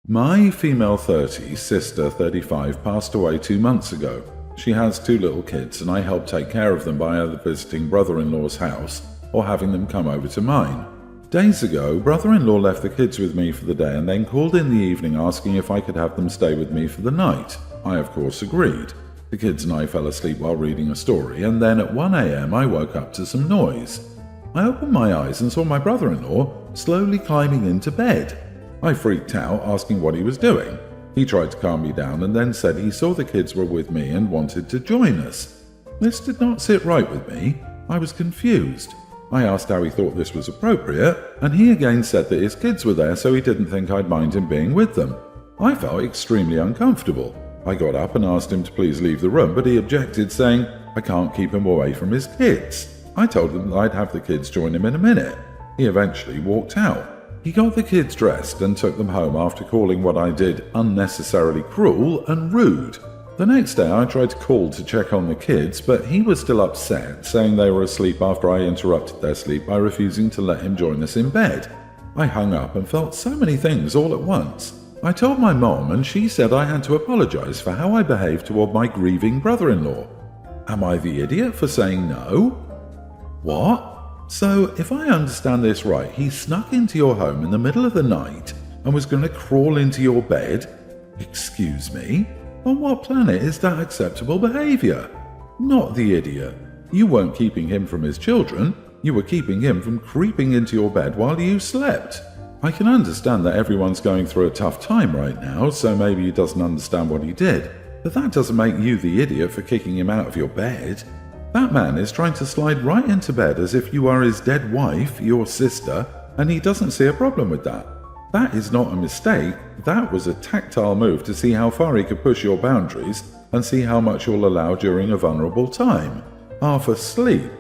My female 30 sister 35 passed away 2 months ago. She has 2 little kids and I help take care of them by either visiting brother-in-law's house or having them come over to mine. Days ago, brother-in-law left the kids with me for the day and then called in the evening asking if I could have them stay with me for the night. I of course agreed. The kids and I fell asleep while reading a story, and then at 1 a.m. I woke up to some noise. I opened my eyes and saw my brother-in-law slowly climbing into bed. I freaked out, asking what he was doing. He tried to calm me down and then said he saw the kids were with me and wanted to join us. This did not sit right with me. I was confused. I asked how he thought this was appropriate, and he again said that his kids were there so he didn't think I'd mind him being with them. I felt extremely uncomfortable. I got up and asked him to please leave the room, but he objected, saying I can't keep him away from his kids. I told him that I'd have the kids join him in a minute. He eventually walked out. He got the kids dressed and took them home after calling what I did unnecessarily cruel and rude. The next day I tried to call to check on the kids, but he was still upset, saying they were asleep after I interrupted their sleep by refusing to let him join us in bed. I hung up and felt so many things all at once. I told my mom and she said I had to apologize for how I behaved toward my grieving brother-in-law. Am I the idiot for saying no? What? So, if I understand this right, he snuck into your home in the middle of the night and was going to crawl into your bed? Excuse me? On what planet is that acceptable behavior? Not the idiot. You weren't keeping him from his children. You were keeping him from creeping into your bed while you slept. I can understand that everyone's going through a tough time right now, so maybe he doesn't understand what he did. But that doesn't make you the idiot for kicking him out of your bed. That man is trying to slide right into bed as if you are his dead wife, your sister, and he doesn't see a problem with that. That is not a mistake. That was a tactile move to see how far he could push your boundaries and see how much you'll allow during a vulnerable time. Half asleep.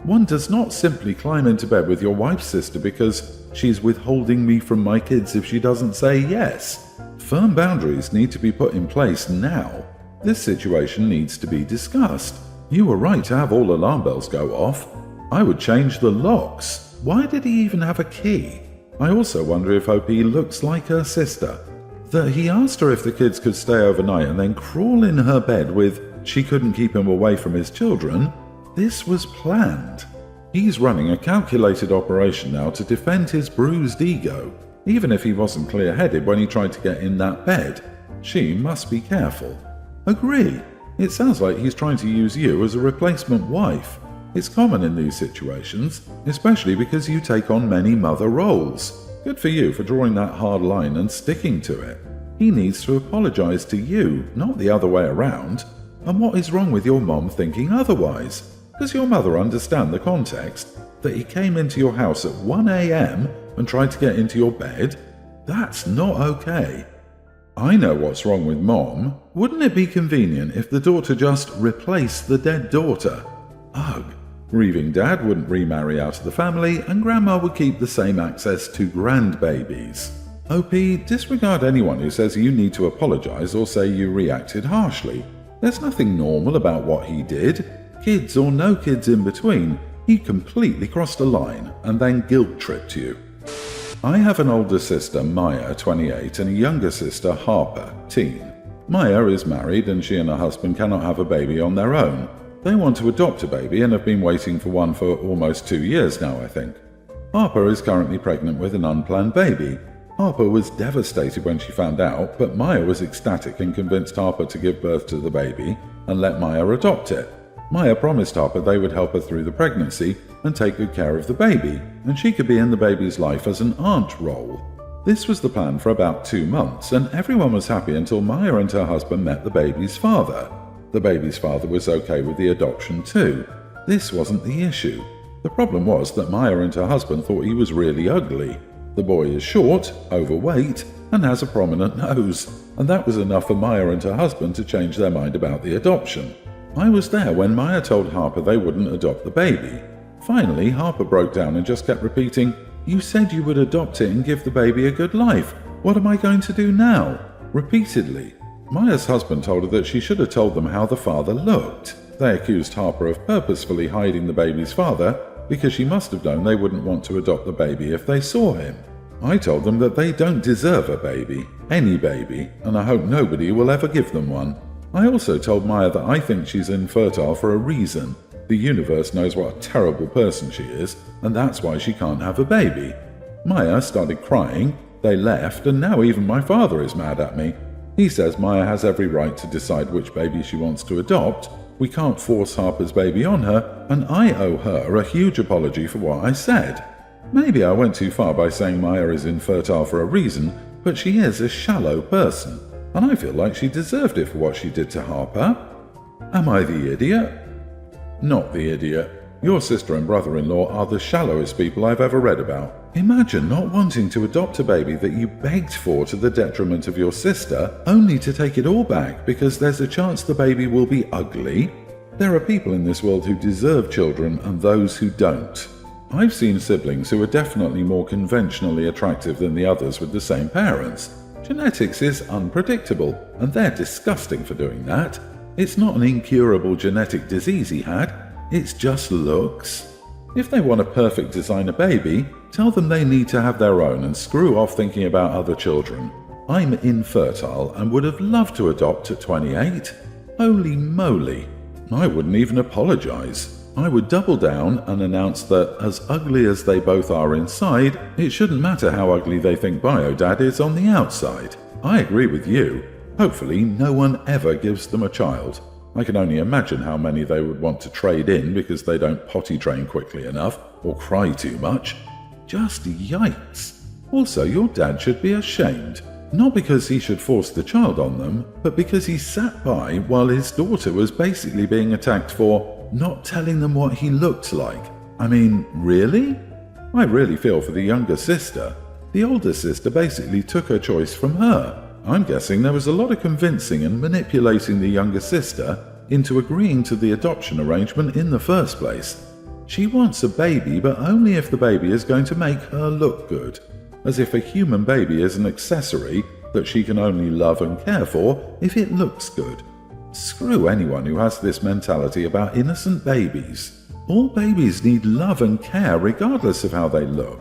One does not simply climb into bed with your wife's sister because she's withholding me from my kids if she doesn't say yes. Firm boundaries need to be put in place now. This situation needs to be discussed. You were right to have all alarm bells go off. I would change the locks. Why did he even have a key? I also wonder if OP looks like her sister. That he asked her if the kids could stay overnight and then crawl in her bed with she couldn't keep him away from his children. This was planned. He's running a calculated operation now to defend his bruised ego, even if he wasn't clear-headed when he tried to get in that bed. She must be careful. Agree. It sounds like he's trying to use you as a replacement wife. It's common in these situations, especially because you take on many mother roles. Good for you for drawing that hard line and sticking to it. He needs to apologize to you, not the other way around. And what is wrong with your mom thinking otherwise? Does your mother understand the context? That he came into your house at 1 a.m. and tried to get into your bed? That's not okay. I know what's wrong with Mom. Wouldn't it be convenient if the daughter just replaced the dead daughter? Ugh. Grieving dad wouldn't remarry out of the family, and grandma would keep the same access to grandbabies. OP, disregard anyone who says you need to apologize or say you reacted harshly. There's nothing normal about what he did. Kids or no kids in between, he completely crossed a line and then guilt-tripped you. I have an older sister, Maya, 28, and a younger sister, Harper, teen. Maya is married and she and her husband cannot have a baby on their own. They want to adopt a baby and have been waiting for one for almost 2 years now, I think. Harper is currently pregnant with an unplanned baby. Harper was devastated when she found out, but Maya was ecstatic and convinced Harper to give birth to the baby and let Maya adopt it. Maya promised Harper they would help her through the pregnancy and take good care of the baby, and she could be in the baby's life as an aunt role. This was the plan for about 2 months, and everyone was happy until Maya and her husband met the baby's father. The baby's father was okay with the adoption too. This wasn't the issue. The problem was that Maya and her husband thought he was really ugly. The boy is short, overweight, and has a prominent nose, and that was enough for Maya and her husband to change their mind about the adoption. I was there when Maya told Harper they wouldn't adopt the baby. Finally, Harper broke down and just kept repeating, "You said you would adopt it and give the baby a good life. What am I going to do now?" repeatedly. Maya's husband told her that she should have told them how the father looked. They accused Harper of purposefully hiding the baby's father because she must have known they wouldn't want to adopt the baby if they saw him. I told them that they don't deserve a baby. Any baby, and I hope nobody will ever give them one. I also told Maya that I think she's infertile for a reason. The universe knows what a terrible person she is, and that's why she can't have a baby. Maya started crying, they left, and now even my father is mad at me. He says Maya has every right to decide which baby she wants to adopt. We can't force Harper's baby on her, and I owe her a huge apology for what I said. Maybe I went too far by saying Maya is infertile for a reason, but she is a shallow person, and I feel like she deserved it for what she did to Harper. Am I the idiot? Not the idiot. Your sister and brother-in-law are the shallowest people I've ever read about. Imagine not wanting to adopt a baby that you begged for to the detriment of your sister, only to take it all back because there's a chance the baby will be ugly. There are people in this world who deserve children and those who don't. I've seen siblings who are definitely more conventionally attractive than the others with the same parents. Genetics is unpredictable, and they're disgusting for doing that. It's not an incurable genetic disease he had, it's just looks. If they want a perfect designer baby, tell them they need to have their own and screw off thinking about other children. I'm infertile and would have loved to adopt at 28. Holy moly. I wouldn't even apologize. I would double down and announce that, as ugly as they both are inside, it shouldn't matter how ugly they think Bio-Dad is on the outside. I agree with you. Hopefully no one ever gives them a child. I can only imagine how many they would want to trade in because they don't potty train quickly enough or cry too much. Just yikes. Also, your dad should be ashamed. Not because he should force the child on them, but because he sat by while his daughter was basically being attacked for not telling them what he looked like. I mean, really? I really feel for the younger sister. The older sister basically took her choice from her. I'm guessing there was a lot of convincing and manipulating the younger sister into agreeing to the adoption arrangement in the first place. She wants a baby, but only if the baby is going to make her look good. As if a human baby is an accessory that she can only love and care for if it looks good. Screw anyone who has this mentality about innocent babies. All babies need love and care regardless of how they look.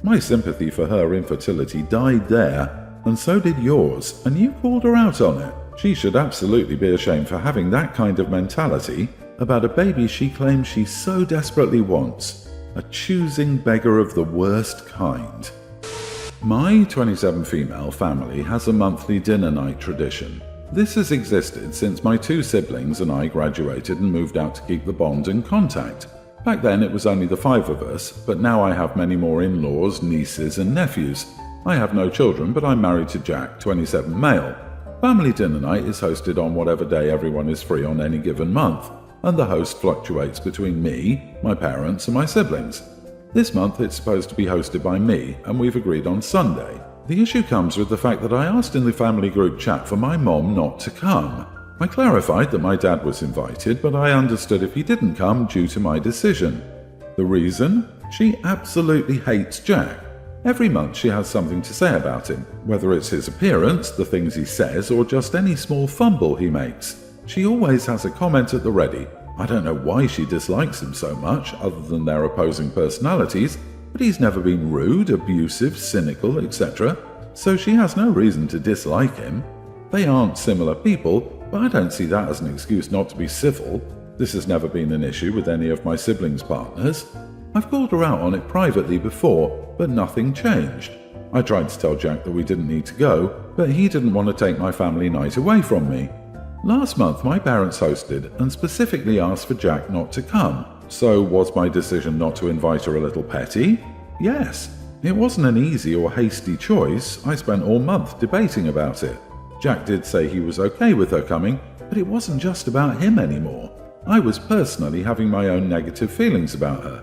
My sympathy for her infertility died there, and so did yours, and you called her out on it. She should absolutely be ashamed for having that kind of mentality about a baby she claims she so desperately wants. A choosing beggar of the worst kind. My 27 female family has a monthly dinner night tradition. This has existed since my two siblings and I graduated and moved out to keep the bond and contact. Back then it was only the 5 of us, but now I have many more in-laws, nieces and nephews. I have no children, but I'm married to Jack, 27 male. Family dinner night is hosted on whatever day everyone is free on any given month, and the host fluctuates between me, my parents and my siblings. This month it's supposed to be hosted by me, and we've agreed on Sunday. The issue comes with the fact that I asked in the family group chat for my mom not to come. I clarified that my dad was invited, but I understood if he didn't come due to my decision. The reason? She absolutely hates Jack. Every month she has something to say about him, whether it's his appearance, the things he says, or just any small fumble he makes. She always has a comment at the ready. I don't know why she dislikes him so much, other than their opposing personalities, but he's never been rude, abusive, cynical, etc., so she has no reason to dislike him. They aren't similar people, but I don't see that as an excuse not to be civil. This has never been an issue with any of my siblings' partners. I've called her out on it privately before, but nothing changed. I tried to tell Jack that we didn't need to go, but he didn't want to take my family night away from me. Last month my parents hosted and specifically asked for Jack not to come. So was my decision not to invite her a little petty? Yes. It wasn't an easy or hasty choice. I spent all month debating about it. Jack did say he was okay with her coming, but it wasn't just about him anymore. I was personally having my own negative feelings about her.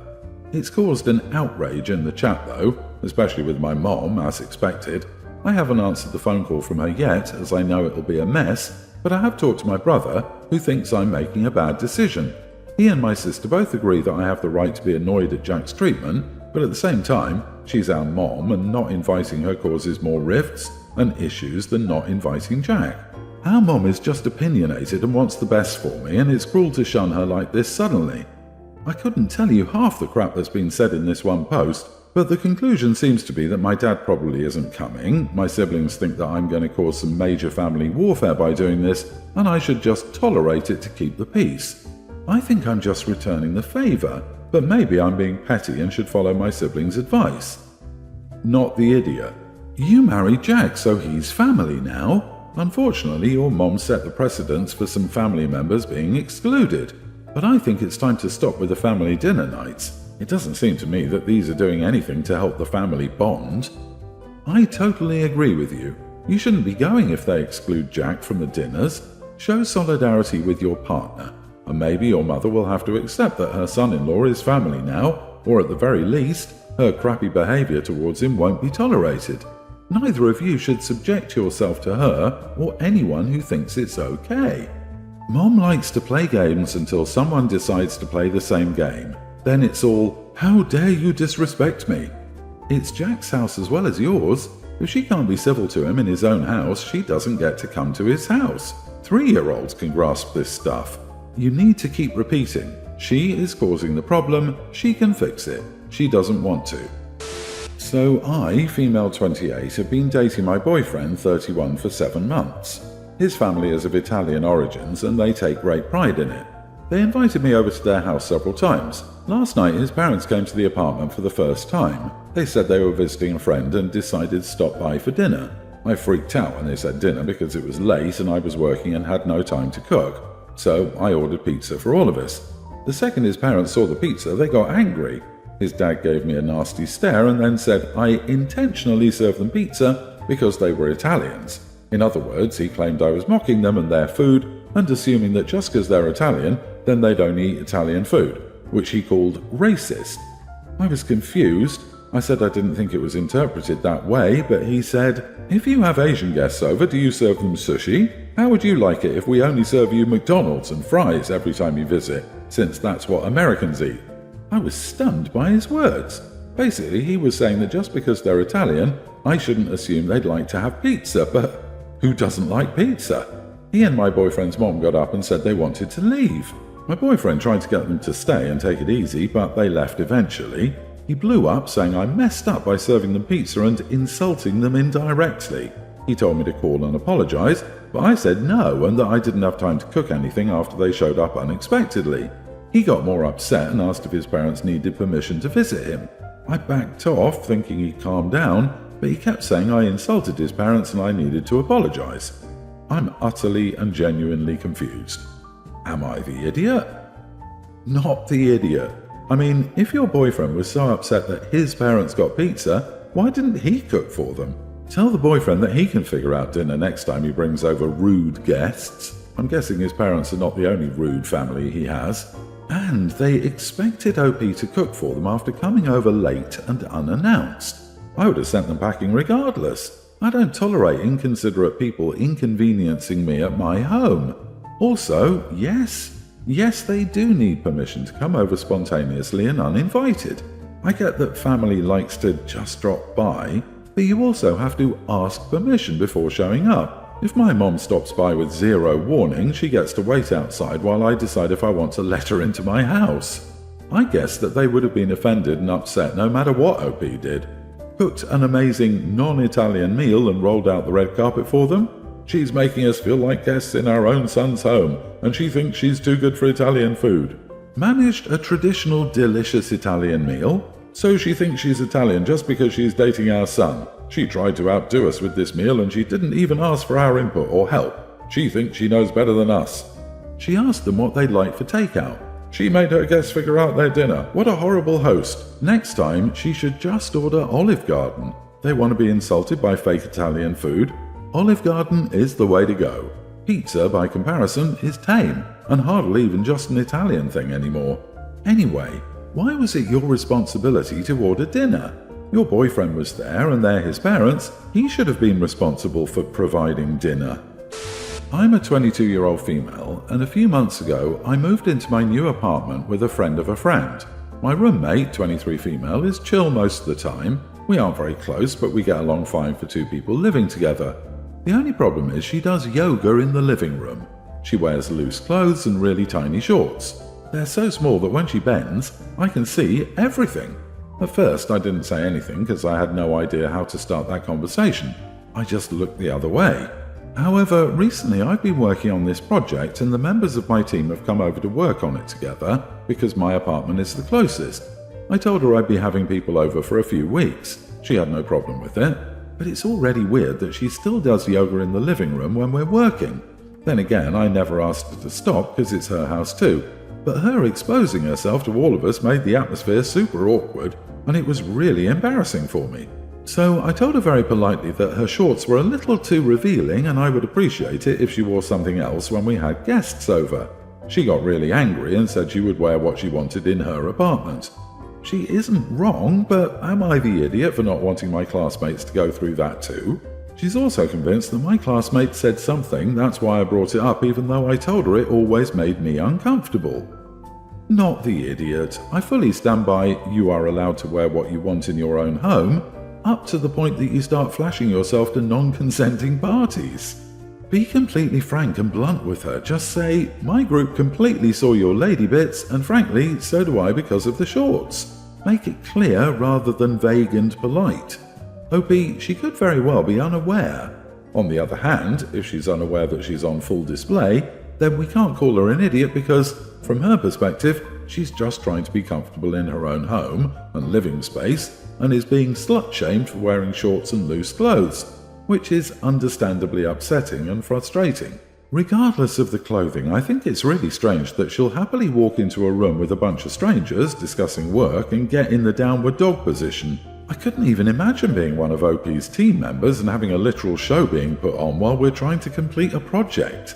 It's caused an outrage in the chat though, especially with my mom, as expected. I haven't answered the phone call from her yet, as I know it'll be a mess, but I have talked to my brother, who thinks I'm making a bad decision. He and my sister both agree that I have the right to be annoyed at Jack's treatment, but at the same time, she's our mom and not inviting her causes more rifts and issues than not inviting Jack. Our mom is just opinionated and wants the best for me, and it's cruel to shun her like this suddenly. I couldn't tell you half the crap that's been said in this one post, but the conclusion seems to be that my dad probably isn't coming, my siblings think that I'm going to cause some major family warfare by doing this, and I should just tolerate it to keep the peace. I think I'm just returning the favor, but maybe I'm being petty and should follow my siblings' advice. Not the idiot. You married Jack, so he's family now. Unfortunately, your mom set the precedence for some family members being excluded. But I think it's time to stop with the family dinner nights. It doesn't seem to me that these are doing anything to help the family bond. I totally agree with you. You shouldn't be going if they exclude Jack from the dinners. Show solidarity with your partner, and maybe your mother will have to accept that her son-in-law is family now, or at the very least, her crappy behavior towards him won't be tolerated. Neither of you should subject yourself to her or anyone who thinks it's okay. Mom likes to play games until someone decides to play the same game. Then it's all, how dare you disrespect me? It's Jack's house as well as yours. If she can't be civil to him in his own house, she doesn't get to come to his house. 3-year-olds can grasp this stuff. You need to keep repeating, she is causing the problem, she can fix it. She doesn't want to. So I, female 28, have been dating my boyfriend 31 for 7 months. His family is of Italian origins and they take great pride in it. They invited me over to their house several times. Last night his parents came to the apartment for the first time. They said they were visiting a friend and decided to stop by for dinner. I freaked out when they said dinner because it was late and I was working and had no time to cook. So I ordered pizza for all of us. The second his parents saw the pizza, they got angry. His dad gave me a nasty stare and then said I intentionally served them pizza because they were Italians. In other words, he claimed I was mocking them and their food and assuming that just because they're Italian, then they don't eat Italian food, which he called racist. I was confused. I said I didn't think it was interpreted that way, but he said, if you have Asian guests over, do you serve them sushi? How would you like it if we only serve you McDonald's and fries every time you visit, since that's what Americans eat? I was stunned by his words. Basically, he was saying that just because they're Italian, I shouldn't assume they'd like to have pizza, but who doesn't like pizza? He and my boyfriend's mom got up and said they wanted to leave. My boyfriend tried to get them to stay and take it easy, but they left eventually. He blew up saying I messed up by serving them pizza and insulting them indirectly. He told me to call and apologize, but I said no and that I didn't have time to cook anything after they showed up unexpectedly. He got more upset and asked if his parents needed permission to visit him. I backed off thinking he'd calm down, but he kept saying I insulted his parents and I needed to apologize. I'm utterly and genuinely confused. Am I the idiot? Not the idiot. I mean, if your boyfriend was so upset that his parents got pizza, why didn't he cook for them? Tell the boyfriend that he can figure out dinner next time he brings over rude guests. I'm guessing his parents are not the only rude family he has. And they expected OP to cook for them after coming over late and unannounced. I would have sent them packing regardless. I don't tolerate inconsiderate people inconveniencing me at my home. Also, yes, they do need permission to come over spontaneously and uninvited. I get that family likes to just drop by, but you also have to ask permission before showing up. If my mom stops by with zero warning, she gets to wait outside while I decide if I want to let her into my house. I guess that they would have been offended and upset no matter what OP did. Cooked an amazing non-Italian meal and rolled out the red carpet for them. She's making us feel like guests in our own son's home, and she thinks she's too good for Italian food. Managed a traditional delicious Italian meal, so she thinks she's Italian just because she's dating our son. She tried to outdo us with this meal and she didn't even ask for our input or help. She thinks she knows better than us. She asked them what they'd like for takeout. She made her guests figure out their dinner. What a horrible host. Next time, she should just order Olive Garden. They want to be insulted by fake Italian food. Olive Garden is the way to go. Pizza, by comparison, is tame and hardly even just an Italian thing anymore. Anyway, why was it your responsibility to order dinner? Your boyfriend was there and they're his parents. He should have been responsible for providing dinner. I'm a 22-year-old female, and a few months ago I moved into my new apartment with a friend of a friend. My roommate, 23 female, is chill most of the time. We aren't very close, but we get along fine for two people living together. The only problem is she does yoga in the living room. She wears loose clothes and really tiny shorts. They're so small that when she bends, I can see everything. At first, I didn't say anything because I had no idea how to start that conversation. I just looked the other way. However, recently I've been working on this project and the members of my team have come over to work on it together because my apartment is the closest. I told her I'd be having people over for a few weeks. She had no problem with it, but it's already weird that she still does yoga in the living room when we're working. Then again, I never asked her to stop because it's her house too, but her exposing herself to all of us made the atmosphere super awkward and it was really embarrassing for me. So I told her very politely that her shorts were a little too revealing and I would appreciate it if she wore something else when we had guests over. She got really angry and said she would wear what she wanted in her apartment. She isn't wrong, but am I the idiot for not wanting my classmates to go through that too? She's also convinced that my classmate said something, that's why I brought it up even though I told her it always made me uncomfortable. Not the idiot. I fully stand by you are allowed to wear what you want in your own home, up to the point that you start flashing yourself to non-consenting parties. Be completely frank and blunt with her. Just say, my group completely saw your lady bits, and frankly, so do I because of the shorts. Make it clear rather than vague and polite. OP, she could very well be unaware. On the other hand, if she's unaware that she's on full display, then we can't call her an idiot because, from her perspective, she's just trying to be comfortable in her own home and living space, and is being slut-shamed for wearing shorts and loose clothes, which is understandably upsetting and frustrating. Regardless of the clothing, I think it's really strange that she'll happily walk into a room with a bunch of strangers discussing work and get in the downward dog position. I couldn't even imagine being one of OP's team members and having a literal show being put on while we're trying to complete a project.